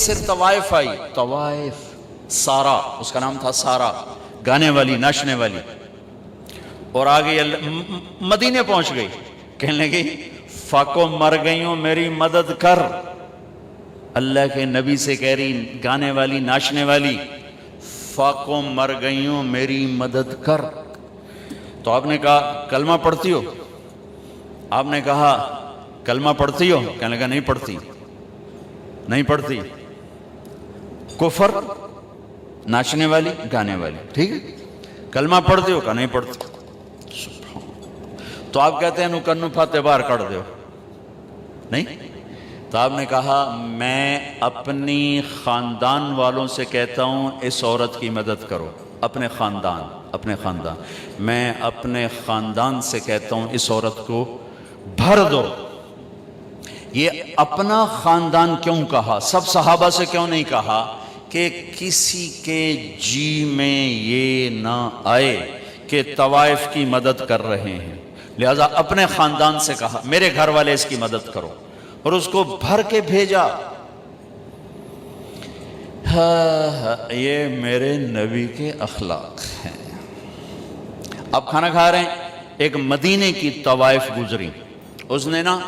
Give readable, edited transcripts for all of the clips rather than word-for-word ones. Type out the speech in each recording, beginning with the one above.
سے طوائف آئی، طوائف، سارا اس کا نام تھا، سارا گانے والی ناچنے والی، اور آگے مدینے پہنچ گئی، کہنے لگی فاکو مر گئی ہوں میری مدد کر، اللہ کے نبی سے کہہ رہی گانے والی ناچنے والی، فاکو مر گئی ہوں میری مدد کر۔ تو آپ نے کہا کلمہ پڑھتی ہو؟ آپ نے کہا کلمہ پڑھتی ہو؟ کہنے لگا نہیں پڑھتی، نہیں پڑھتی۔ کفر، ناچنے والی گانے والی، ٹھیک ہے، کلمہ پڑھتی ہو؟ کہا نہیں پڑھتی۔ تو آپ کہتے ہیں نو کنو پھاتے باہر کر دیو، نہیں؟ تو آپ نے کہا میں اپنی خاندان والوں سے کہتا ہوں اس عورت کی مدد کرو، اپنے خاندان، اپنے خاندان، میں اپنے خاندان سے کہتا ہوں اس عورت کو بھر دو۔ یہ اپنا خاندان کیوں کہا؟ سب صحابہ سے کیوں نہیں کہا کہ کسی کے جی میں یہ نہ آئے کہ طوائف کی مدد کر رہے ہیں، لہذا اپنے خاندان سے کہا میرے گھر والے اس کی مدد کرو، اور اس کو بھر کے بھیجا۔ یہ میرے نبی کے اخلاق ہیں۔ آپ کھانا کھا رہے ہیں، ایک مدینے کی طوائف گزری، اس نے نا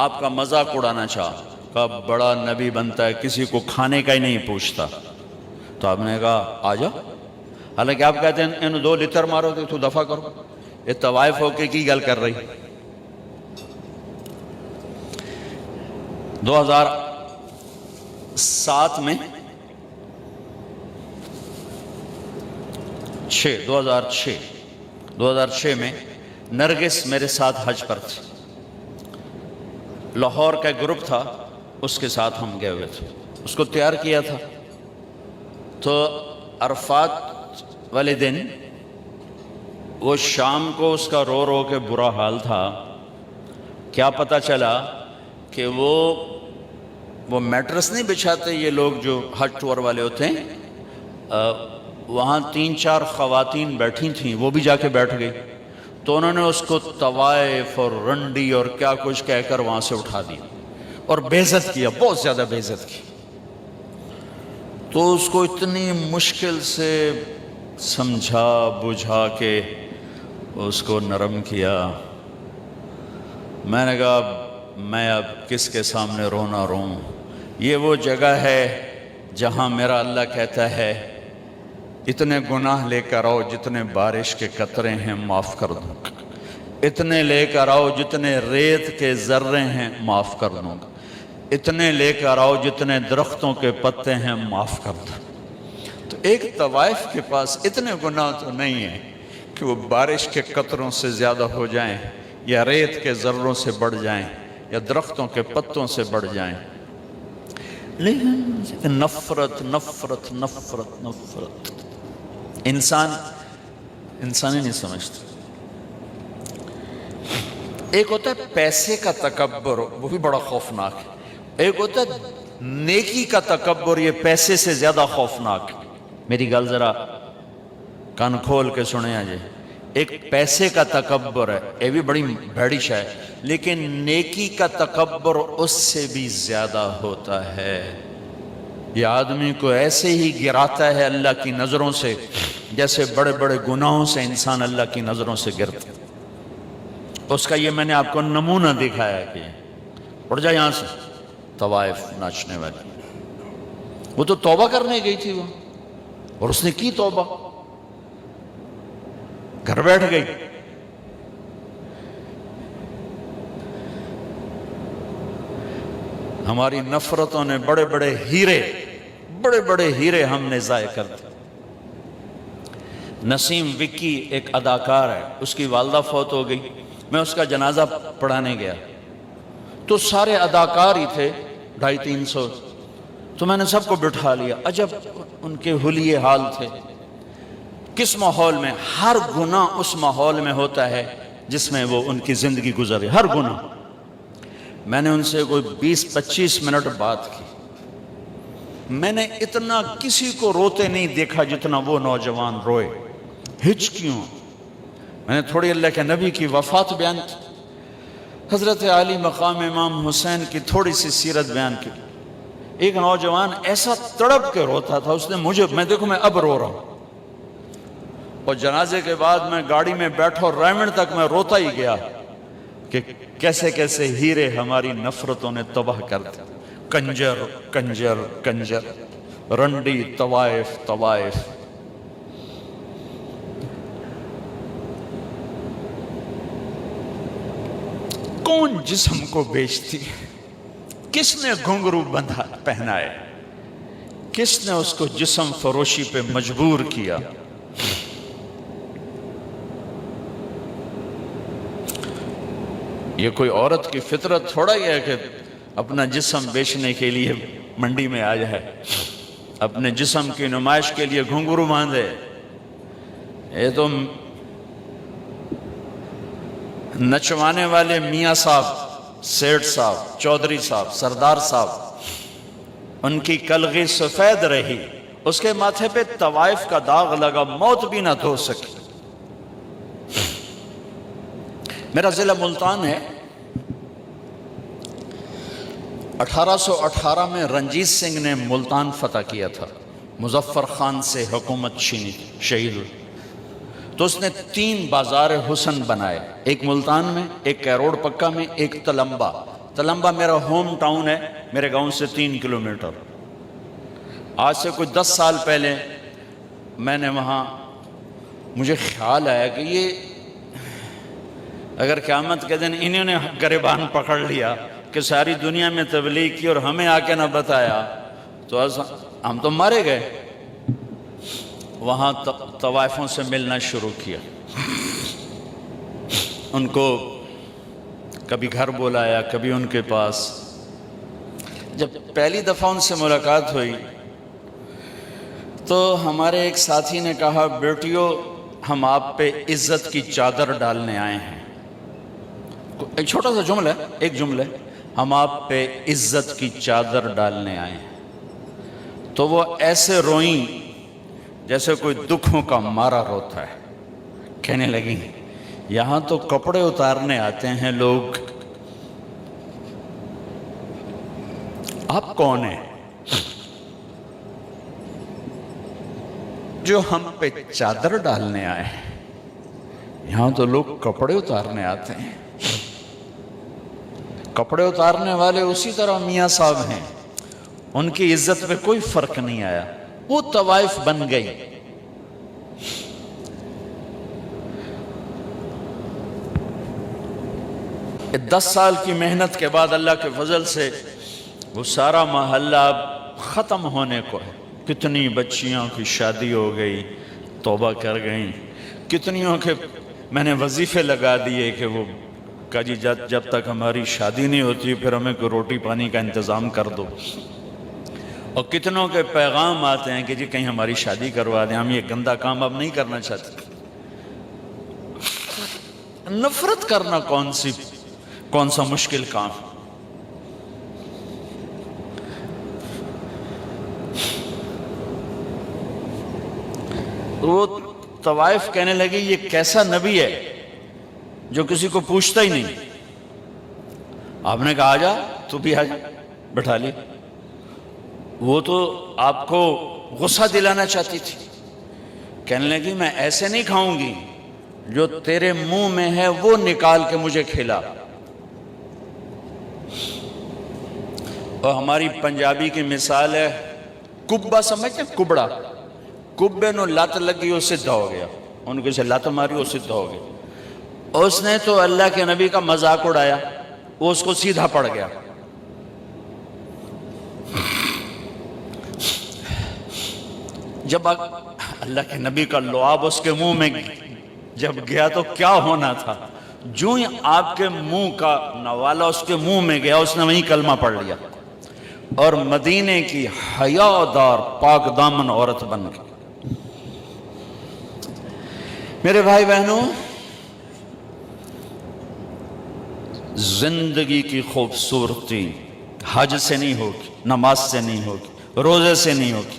آپ کا مذاق اڑانا چاہا، کہا بڑا نبی بنتا ہے کسی کو کھانے کا ہی نہیں پوچھتا۔ تو آپ نے کہا آ جاؤ، حالانکہ آپ کہتے ہیں انہوں 2 لتر مارو گے تو دفع کرو، یہ طوائف ہو کے کی گل کر رہی۔ 2007 میں 2006 میں نرگس میرے ساتھ حج پر تھی، لاہور کا گروپ تھا، اس کے ساتھ ہم گئے ہوئے تھے، اس کو تیار کیا تھا۔ تو عرفات والے دن وہ شام کو اس کا رو رو کے برا حال تھا، کیا پتہ چلا کہ وہ میٹرس نہیں بچھاتے یہ لوگ جو حج ٹور والے ہوتے ہیں، وہاں 3-4 خواتین بیٹھی تھیں، وہ بھی جا کے بیٹھ گئی، تو انہوں نے اس کو طوائف اور رنڈی اور کیا کچھ کہہ کر وہاں سے اٹھا دیا اور بے عزت کیا، بہت زیادہ بے عزت کی۔ تو اس کو اتنی مشکل سے سمجھا بجھا کے اس کو نرم کیا۔ میں نے کہا میں اب کس کے سامنے رونا روں، یہ وہ جگہ ہے جہاں میرا اللہ کہتا ہے اتنے گناہ لے کر آؤ جتنے بارش کے قطرے ہیں معاف کر دوں گا، اتنے لے کر آؤ جتنے ریت کے ذرے ہیں معاف کر دوں گا، اتنے لے کر آؤ جتنے درختوں کے پتے ہیں معاف کر دوں۔ تو ایک طوائف کے پاس اتنے گناہ تو نہیں ہیں کہ وہ بارش کے قطروں سے زیادہ ہو جائیں، یا ریت کے ذروں سے بڑھ جائیں، یا درختوں کے پتوں سے بڑھ جائیں، لیکن نفرت نفرت نفرت نفرت انسانی نہیں سمجھتا۔ ایک ہوتا ہے پیسے کا تکبر، وہ بھی بڑا خوفناک ہے، ایک ہوتا ہے نیکی کا تکبر، یہ پیسے سے زیادہ خوفناک ہے۔ میری گل ذرا کان کھول کے سنیں آجے، ایک پیسے کا تکبر ہے، یہ بھی بڑی بھیڑی شے ہے، لیکن نیکی کا تکبر اس سے بھی زیادہ ہوتا ہے۔ یہ آدمی کو ایسے ہی گراتا ہے اللہ کی نظروں سے جیسے بڑے بڑے گناہوں سے انسان اللہ کی نظروں سے گرتا ہے۔ اس کا یہ میں نے آپ کو نمونہ دکھایا ہے کہ اٹھ جا یہاں سے، طوائف ناچنے والی، وہ تو توبہ کرنے گئی تھی وہ، اور اس نے کی توبہ، گھر بیٹھ گئی۔ ہماری نفرتوں نے بڑے بڑے ہیرے ہم نے ضائع کر دیے۔ نسیم وکی ایک اداکار ہے، اس کی والدہ فوت ہو گئی، میں اس کا جنازہ پڑھانے گیا تو سارے اداکار ہی تھے، 250-300، تو میں نے سب کو بٹھا لیا، عجب ان کے حلیے حال تھے۔ کس ماحول میں؟ ہر گناہ اس ماحول میں ہوتا ہے جس میں وہ ان کی زندگی گزرے، ہر گناہ۔ میں نے ان سے کوئی 20-25 منٹ بات کی، میں نے اتنا کسی کو روتے نہیں دیکھا جتنا وہ نوجوان روئے، ہچکیوں۔ میں نے تھوڑی اللہ کے نبی کی وفات بیان کی، حضرت علی مقام امام حسین کی تھوڑی سی سیرت بیان کی، ایک نوجوان ایسا تڑپ کے روتا تھا، اس نے مجھے، میں اب رو رہا ہوں، اور جنازے کے بعد میں گاڑی میں بیٹھا اور ریمنڈ تک میں روتا ہی گیا کہ کیسے کیسے ہیرے ہماری نفرتوں نے تباہ کر دیا، کنجر کنجر کنجر، رنڈی طوائف طوائف۔ کون جسم کو بیچتی، کس نے گھنگرو بندھا پہنائے، کس نے اس کو جسم فروشی پہ مجبور کیا؟ یہ کوئی عورت کی فطرت تھوڑا ہی ہے کہ اپنا جسم بیچنے کے لیے منڈی میں آ جائے، اپنے جسم کی نمائش کے لیے گھنگرو باندھے۔ یہ تو نچوانے والے میاں صاحب، سیٹھ صاحب، چودھری صاحب، سردار صاحب، ان کی کلغی سفید رہی، اس کے ماتھے پہ طوائف کا داغ لگا، موت بھی نہ دھو سکی۔ میرا ضلع ملتان ہے، 1818 میں رنجیت سنگھ نے ملتان فتح کیا تھا، مظفر خان سے حکومت چھینی تھی، شہید ہوئی، تو اس نے 3 بازار حسن بنائے، ایک ملتان میں، ایک کیروڑ پکا میں، ایک تلمبا۔ تلمبا میرا ہوم ٹاؤن ہے، میرے گاؤں سے 3 کلومیٹر۔ آج سے کوئی 10 سال پہلے میں نے وہاں، مجھے خیال آیا کہ یہ اگر قیامت کے دن انہوں نے گریبان پکڑ لیا کہ ساری دنیا میں تبلیغ کی اور ہمیں آ کے نہ بتایا تو ہم تو مارے گئے۔ وہاں طوائفوں سے ملنا شروع کیا، ان کو کبھی گھر بلایا، کبھی ان کے پاس۔ جب پہلی دفعہ ان سے ملاقات ہوئی تو ہمارے ایک ساتھی نے کہا، بیٹیو ہم آپ پہ عزت کی چادر ڈالنے آئے ہیں۔ ایک چھوٹا سا جملہ ہے، ایک جملہ، ہم آپ پہ عزت کی چادر ڈالنے آئے ہیں۔ تو وہ ایسے روئیں جیسے کوئی دکھوں کا مارا روتا ہے، کہنے لگی یہاں تو کپڑے اتارنے آتے ہیں لوگ، آپ کون ہیں جو ہم پہ چادر ڈالنے آئے ہیں؟ یہاں تو لوگ کپڑے اتارنے آتے ہیں۔ کپڑے اتارنے والے اسی طرح میاں صاحب ہیں، ان کی عزت پہ کوئی فرق نہیں آیا، وہ طوائف بن گئی۔ 10 سال کی محنت کے بعد اللہ کے فضل سے وہ سارا محلہ اب ختم ہونے کو ہے۔ کتنی بچیوں کی شادی ہو گئی، توبہ کر گئیں، کتنیوں کے میں نے وظیفے لگا دیے کہ وہ کہا جی جب تک ہماری شادی نہیں ہوتی پھر ہمیں کوئی روٹی پانی کا انتظام کر دو، اور کتنوں کے پیغام آتے ہیں کہ جی کہیں ہماری شادی کروا دیں، ہم یہ گندا کام اب نہیں کرنا چاہتے۔ نفرت کرنا کون سا مشکل کام؟ وہ طوائف کہنے لگی یہ کیسا نبی ہے جو کسی کو پوچھتا ہی نہیں۔ آپ نے کہا آجا، تو بھی آجا، بٹھا لی۔ وہ تو آپ کو غصہ دلانا چاہتی تھی، کہنے لگی میں ایسے نہیں کھاؤں گی، جو تیرے منہ میں ہے وہ نکال کے مجھے کھلا۔ اور ہماری پنجابی کی مثال ہے، کبا سمجھتے ہیں؟ کبڑا، کبے نو لت لگی وہ سدھا ہو گیا، ان کو اسے لت ماری وہ سدھا ہو گیا۔ اس نے تو اللہ کے نبی کا مذاق اڑایا، وہ اس کو سیدھا پڑ گیا۔ جب اللہ کے نبی کا لعاب اس کے منہ میں جب گیا تو کیا ہونا تھا؟ جو ہی آپ کے منہ کا نوالا اس کے منہ میں گیا، اس نے وہیں کلمہ پڑھ لیا اور مدینے کی حیادار پاک دامن عورت بن گئی۔ میرے بھائی بہنوں، زندگی کی خوبصورتی حج سے نہیں ہوگی، نماز سے نہیں ہوگی، روزے سے نہیں ہوگی،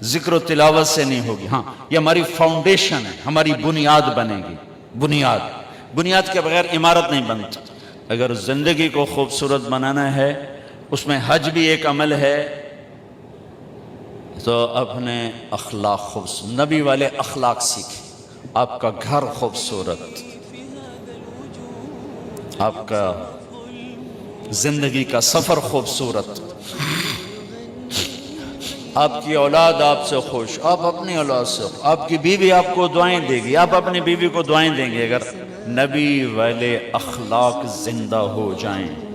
ذکر و تلاوت سے نہیں ہوگی۔ ہاں، یہ ہماری فاؤنڈیشن ہے، ہماری بنیاد بنے گی۔ بنیاد کے بغیر عمارت نہیں بنتی۔ اگر زندگی کو خوبصورت بنانا ہے، اس میں حج بھی ایک عمل ہے، تو اپنے اخلاق خوبصورت، نبی والے اخلاق سیکھیں. آپ کا گھر خوبصورت، آپ کا زندگی کا سفر خوبصورت، آپ کی اولاد آپ سے خوش، آپ اپنی اولاد سے خوش، آپ کی بیوی آپ کو دعائیں دے گی، آپ اپنی بیوی کو دعائیں دیں گے اگر نبی والے اخلاق زندہ ہو جائیں.